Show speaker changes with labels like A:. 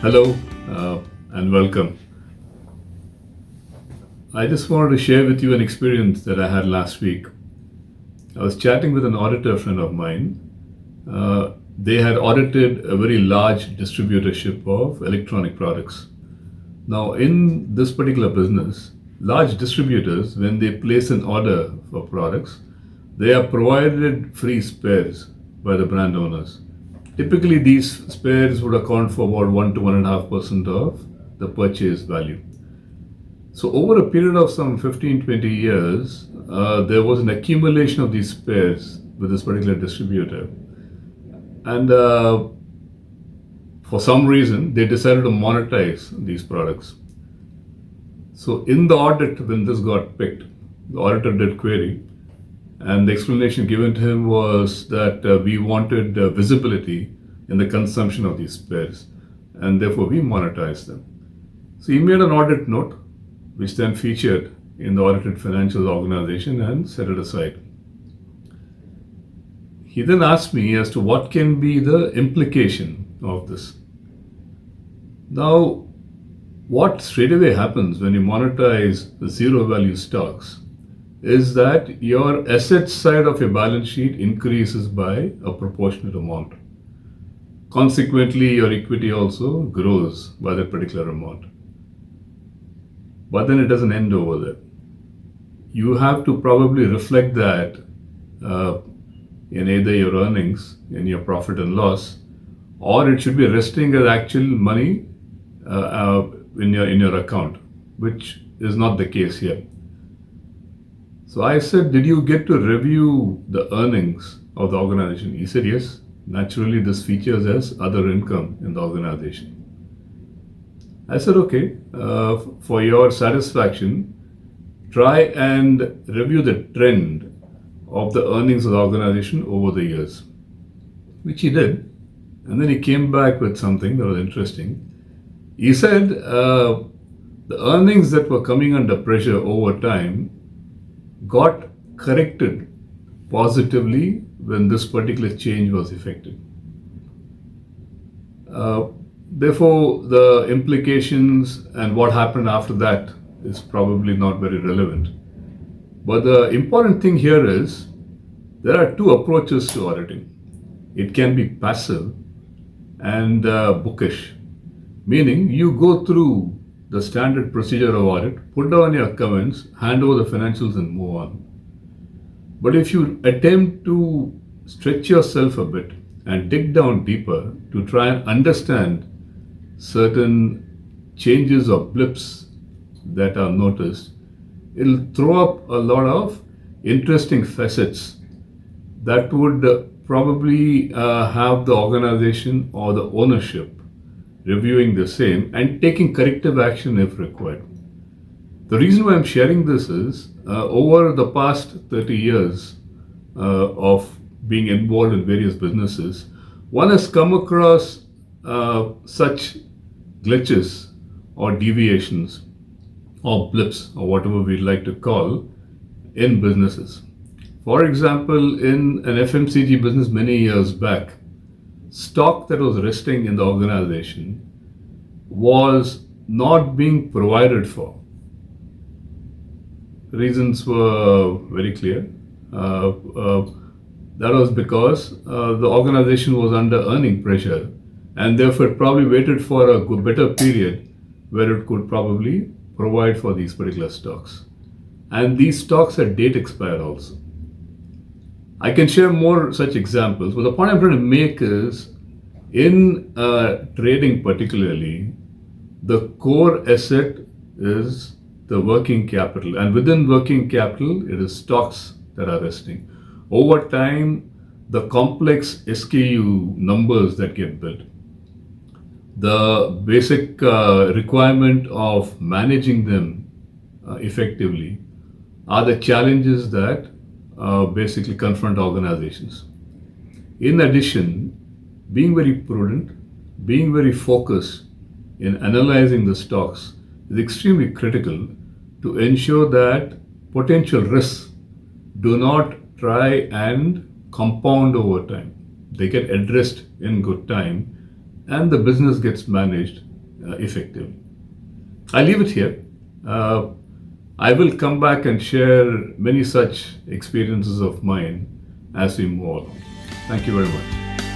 A: Hello and welcome. I just wanted to share with you an experience that I had last week. I was chatting with an auditor friend of mine. They had audited a very large distributorship of electronic products. Now, in this particular business, large distributors, when they place an order for products, they are provided free spares by the brand owners. Typically, these spares would account for about 1 to 1.5% of the purchase value. So, over a period of some 15, 20 years, there was an accumulation of these spares with this particular distributor. And for some reason, they decided to monetize these products. So, in the audit, when this got picked, the auditor did query, and the explanation given to him was that we wanted visibility in the consumption of these spares, and therefore we monetized them. So, he made an audit note, which then featured in the audited financials organization and set it aside. He then asked me as to what can be the implication of this. Now, what straight away happens when you monetize the zero value stocks is that your asset side of your balance sheet increases by a proportionate amount. Consequently, your equity also grows by that particular amount. But then it doesn't end over there. You have to probably reflect that in either your earnings, in your profit and loss, or it should be resting as actual money in your account, which is not the case here. So I said, did you get to review the earnings of the organization? He said, yes. Naturally, this features as other income in the organization. I said, okay, for your satisfaction, try and review the trend of the earnings of the organization over the years, which he did. And then he came back with something that was interesting. He said the earnings that were coming under pressure over time got corrected positively when this particular change was effected. Therefore, the implications and what happened after that is probably not very relevant. But the important thing here is there are two approaches to auditing. It can be passive and bookish, meaning you go through the standard procedure of audit, put down your comments, hand over the financials, and move on. But if you attempt to stretch yourself a bit and dig down deeper to try and understand certain changes or blips that are noticed, it'll throw up a lot of interesting facets that would probably have the organization or the ownership reviewing the same and taking corrective action if required. The reason why I'm sharing this is over the past 30 years of being involved in various businesses, one has come across such glitches or deviations or blips or whatever we'd like to call in businesses. For example, in an FMCG business many years back, stock that was resting in the organization was not being provided for. Reasons were very clear. That was because the organization was under earning pressure, and therefore it probably waited for a better period where it could probably provide for these particular stocks. And these stocks had date expired also. I can share more such examples, but the point I'm trying to make is in trading particularly, the core asset is the working capital, and within working capital, it is stocks that are resting. Over time, the complex SKU numbers that get built, the basic requirement of managing them effectively are the challenges that basically confront organizations. In addition, being very prudent, being very focused in analyzing the stocks is extremely critical to ensure that potential risks do not try and compound over time. They get addressed in good time and the business gets managed effectively. I leave it here. Uh, I will come back and share many such experiences of mine as we move along. Thank you very much.